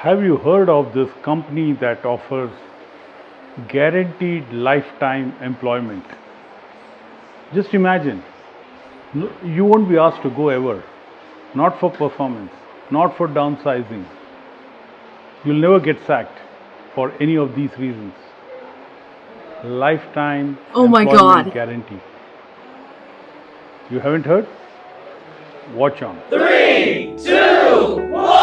Have you heard of this company that offers guaranteed lifetime employment? Just imagine, you won't be asked to go ever, not for performance, not for downsizing. You'll never get sacked for any of these reasons. Lifetime Oh my employment God. guarantee. You haven't heard? Watch on. Three, two, one.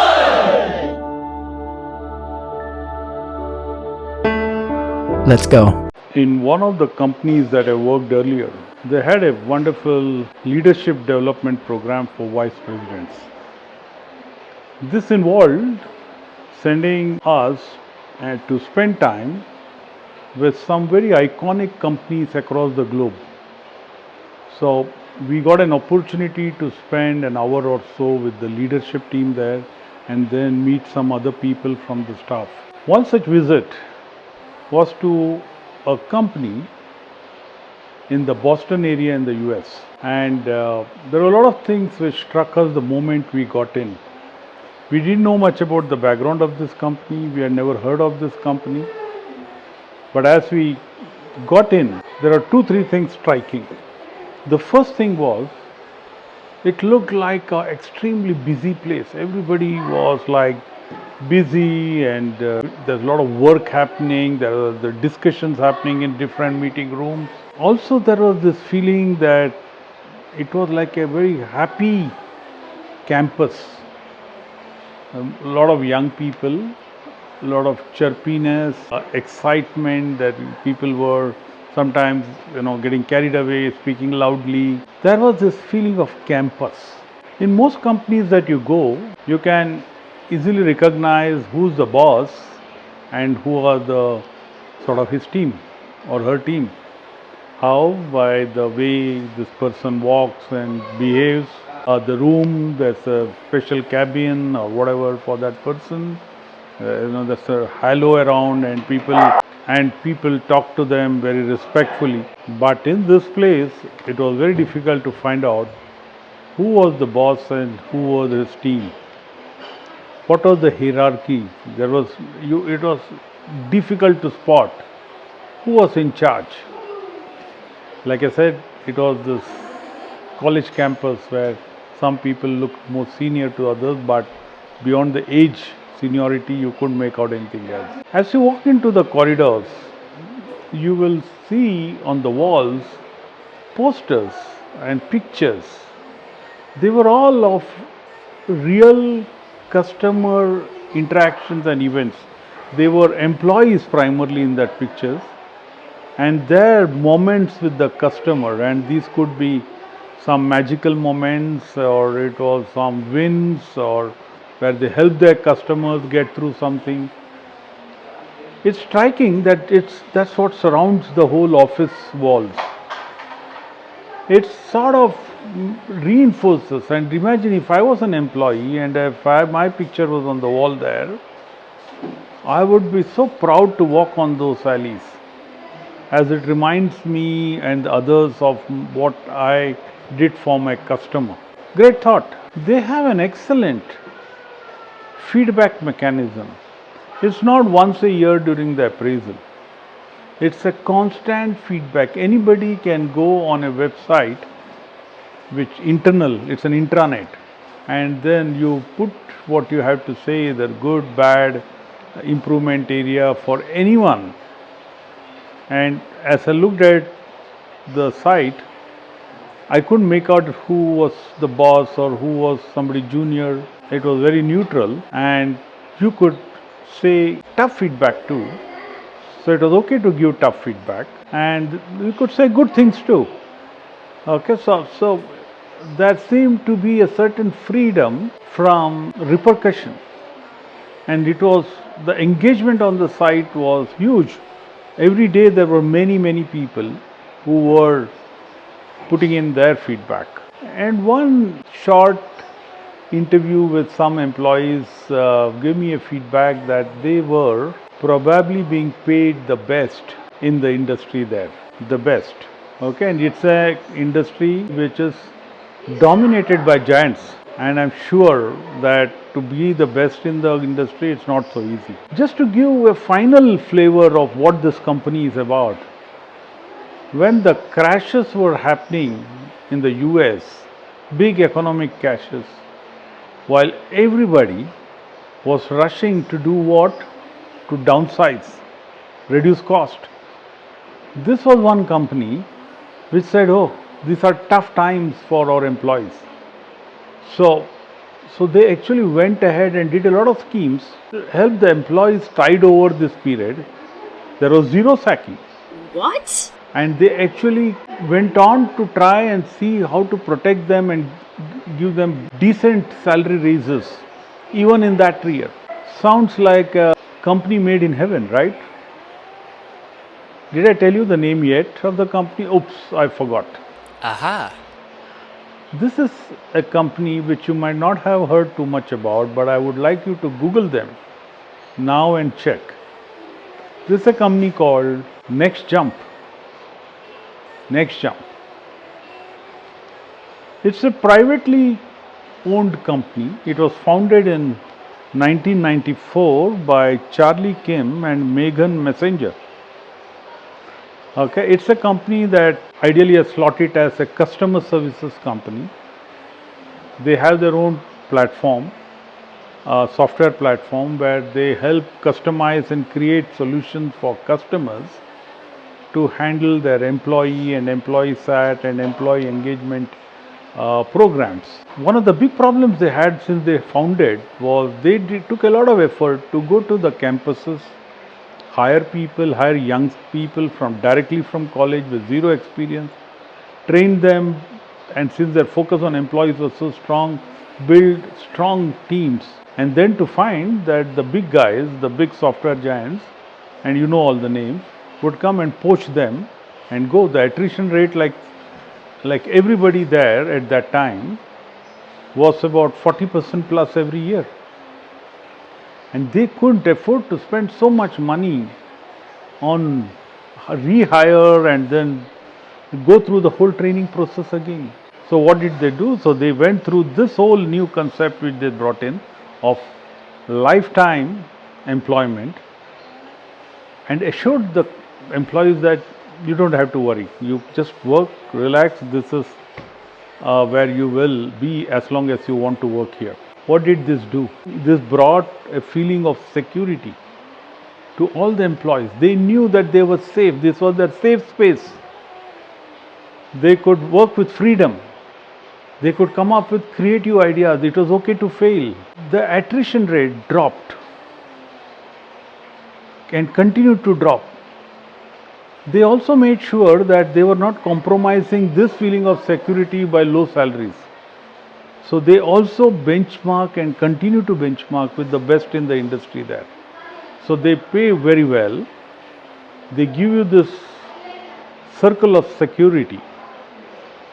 Let's go. In one of the companies that I worked earlier, they had a wonderful leadership development program for vice presidents. This involved sending us to spend time with some very iconic companies across the globe. So we got an opportunity to spend an hour or so with the leadership team there and then meet some other people from the staff. One such visit was to a company in the Boston area in the US, and there were a lot of things which struck us the moment we got in. We didn't know much about the background of this company, we had never heard of this company, but as we got in, there are 2-3 things striking. The first thing was, it looked like an extremely busy place. Everybody was like busy, and there's a lot of work happening. There are the discussions happening in different meeting rooms. Also, there was this feeling that it was like a very happy campus. A lot of young people, a lot of chirpiness, excitement that people were sometimes, getting carried away, speaking loudly. There was this feeling of campus. In most companies that you go, you can easily recognize who's the boss and who are the sort of his team or her team. How? By the way this person walks and behaves. The room, there's a special cabin or whatever for that person. There's a halo around, and people talk to them very respectfully. But in this place, it was very difficult to find out who was the boss and who was his team. What was the hierarchy? It was difficult to spot who was in charge. Like I said, it was this college campus where some people looked more senior to others, but beyond the age seniority, you couldn't make out anything else. As you walk into the corridors, you will see on the walls posters and pictures. They were all of real customer interactions and events. They were employees primarily in that pictures, and their moments with the customer, and these could be some magical moments, or it was some wins, or where they help their customers get through something. It's striking that that's what surrounds the whole office walls. It sort of reinforces. And imagine if I was an employee and if my picture was on the wall there, I would be so proud to walk on those alleys, as it reminds me and others of what I did for my customer. Great thought. They have an excellent feedback mechanism. It's not once a year during the appraisal. It's a constant feedback. Anybody can go on a website, it's an intranet, and then you put what you have to say, either good, bad, improvement area for anyone. And as I looked at the site, I couldn't make out who was the boss or who was somebody junior. It was very neutral, and you could say tough feedback too. So it was okay to give tough feedback, and you could say good things too. Okay, so there seemed to be a certain freedom from repercussion, and the engagement on the site was huge. Every day there were many people who were putting in their feedback. And one short interview with some employees gave me a feedback that they were probably being paid the best in the industry there. The best. Okay, and it's an industry which is dominated by giants. and I'm sure that to be the best in the industry, it's not so easy. Just to give a final flavor of what this company is about, when the crashes were happening in the US, big economic crashes, while everybody was rushing to do what? To downsize, reduce cost. This was one company which said, oh, these are tough times for our employees. So they actually went ahead and did a lot of schemes to help the employees tide over this period. There was zero sacking. What? And they actually went on to try and see how to protect them and give them decent salary raises even in that year. Sounds like a company made in heaven, right? Did I tell you the name yet of the company? Oops, I forgot. Aha. This is a company which you might not have heard too much about, but I would like you to Google them now and check. This is a company called NextJump. NextJump. It's a privately owned company. It was founded in 1994 by Charlie Kim and Megan Messenger. Okay, it's a company that ideally I slot it as a customer services company. They have their own platform, software platform, where they help customize and create solutions for customers to handle their employee and employee sat and employee engagement programs. One of the big problems they had since they founded was they took a lot of effort to go to the campuses, hire people, hire young people directly from college with zero experience, train them, and since their focus on employees was so strong, build strong teams. And then to find that the big guys, the big software giants, and you know all the names, would come and poach them and go. The attrition rate, like everybody there at that time, was about 40% plus every year. And they couldn't afford to spend so much money on rehire and then go through the whole training process again. So what did they do? So they went through this whole new concept which they brought in of lifetime employment and assured the employees that you don't have to worry. You just work, relax. This is where you will be as long as you want to work here. What did this do? This brought a feeling of security to all the employees. They knew that they were safe. This was their safe space. They could work with freedom. They could come up with creative ideas. It was okay to fail. The attrition rate dropped and continued to drop. They also made sure that they were not compromising this feeling of security by low salaries. So they also benchmark and continue to benchmark with the best in the industry there. So they pay very well. They give you this circle of security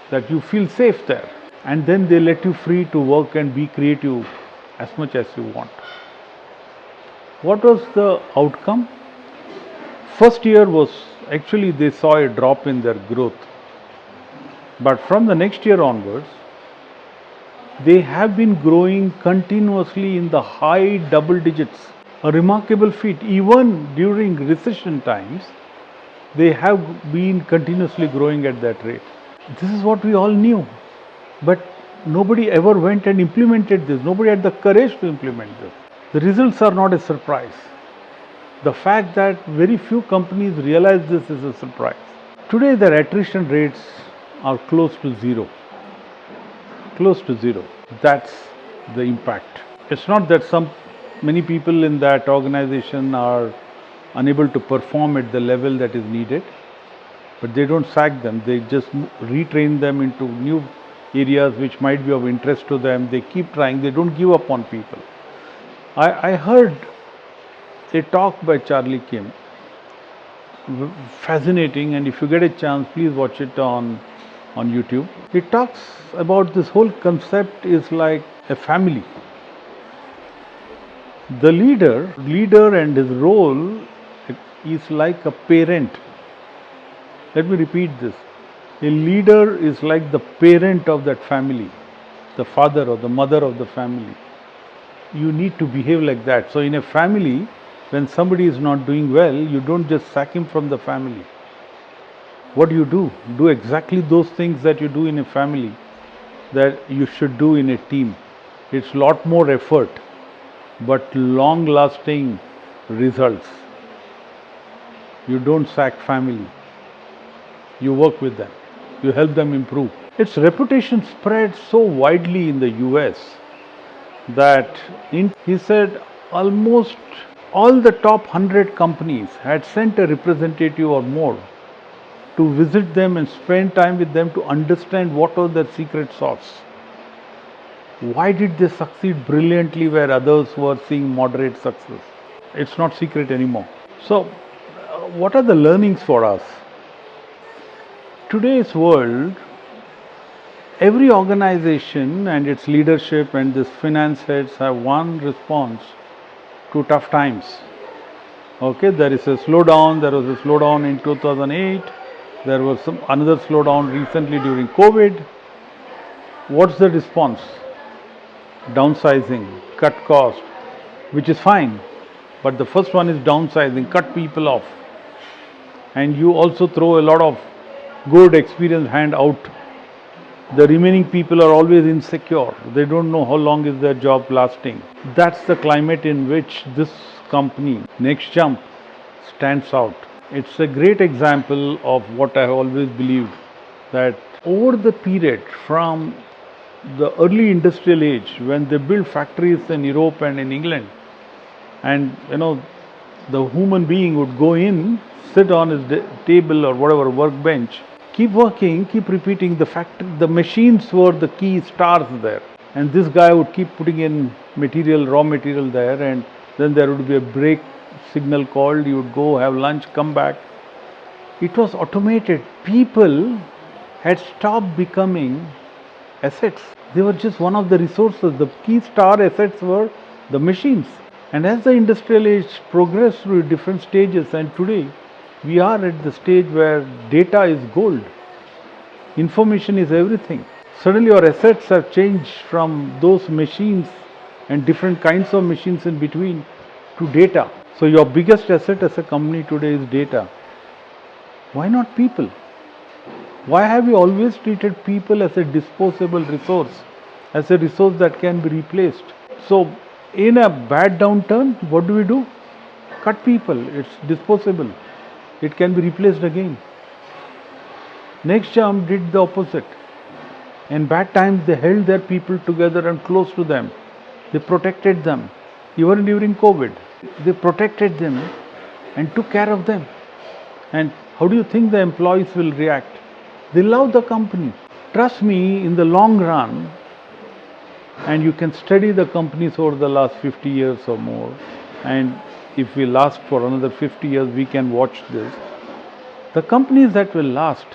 that you feel safe there. And then they let you free to work and be creative as much as you want. What was the outcome? First year was actually they saw a drop in their growth. But from the next year onwards, they have been growing continuously in the high double digits. A remarkable feat. Even during recession times, they have been continuously growing at that rate. This is what we all knew. But nobody ever went and implemented this. Nobody had the courage to implement this. The results are not a surprise. The fact that very few companies realize this is a surprise. Today their attrition rates are close to zero. Close to zero. That's the impact. It's not that many people in that organization are unable to perform at the level that is needed, but they don't sack them. They just retrain them into new areas which might be of interest to them. They keep trying. They don't give up on people. I heard a talk by Charlie Kim, fascinating, and if you get a chance, please watch it on YouTube. He talks about this whole concept is like a family. The leader and his role is like a parent. Let me repeat this. A leader is like the parent of that family. the father or the mother of the family. You need to behave like that. So in a family, when somebody is not doing well, you don't just sack him from the family. What do? Do exactly those things that you do in a family that you should do in a team. It's a lot more effort, but long lasting results. You don't sack family. You work with them. You help them improve. Its reputation spread so widely in the US that he said almost all the top 100 companies had sent a representative or more to visit them and spend time with them to understand what was their secret sauce. Why did they succeed brilliantly where others were seeing moderate success? It's not secret anymore. So, what are the learnings for us? Today's world, every organization and its leadership and its finance heads have one response to tough times. Okay, there is a slowdown. There was a slowdown in 2008. There was another slowdown recently during COVID. What's the response? Downsizing, cut cost, which is fine. But the first one is downsizing, cut people off. And you also throw a lot of good experienced hand out. The remaining people are always insecure. They don't know how long is their job lasting. That's the climate in which this company, NextJump, stands out. It's a great example of what I have always believed, that over the period from the early industrial age, when they built factories in Europe and in England, and the human being would go in, sit on his table or whatever workbench, keep working, keep repeating. The machines were the key stars there, and this guy would keep putting in raw material there, and then there would be a break signal called. You would go have lunch, come back. It was automated. People had stopped becoming assets. They were just one of the resources. The key star assets were the machines. And as the industrial age progressed through different stages, and today we are at the stage where data is gold. Information is everything. Suddenly our assets have changed from those machines and different kinds of machines in between to data. So your biggest asset as a company today is data. Why not people? Why have we always treated people as a disposable resource, as a resource that can be replaced? So in a bad downturn, what do? Cut people. It's disposable. It can be replaced again. NextJump did the opposite. In bad times, they held their people together and close to them. They protected them. Even during COVID, they protected them and took care of them. And how do you think the employees will react? They love the company. Trust me, in the long run, and you can study the companies over the last 50 years or more, and if we last for another 50 years, we can watch this. The companies that will last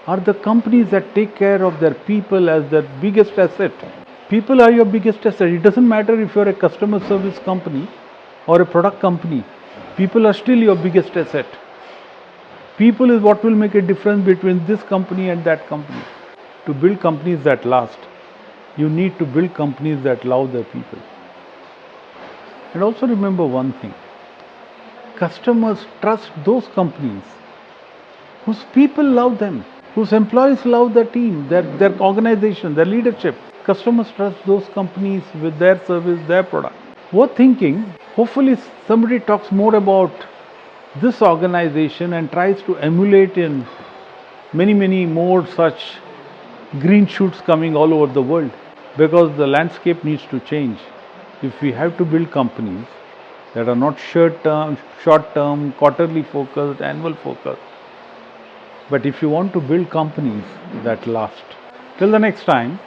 are the companies that take care of their people as their biggest asset. People are your biggest asset. It doesn't matter if you're a customer service company or a product company. People are still your biggest asset. People is what will make a difference between this company and that company. To build companies that last, you need to build companies that love their people. And also remember one thing. Customers trust those companies whose people love them, whose employees love their team, their organization, their leadership. Customers trust those companies with their service, their product. Worth thinking, hopefully somebody talks more about this organization and tries to emulate in many more such green shoots coming all over the world, because the landscape needs to change. If we have to build companies that are not short-term, quarterly focused, annual focused, but if you want to build companies that last. Till the next time,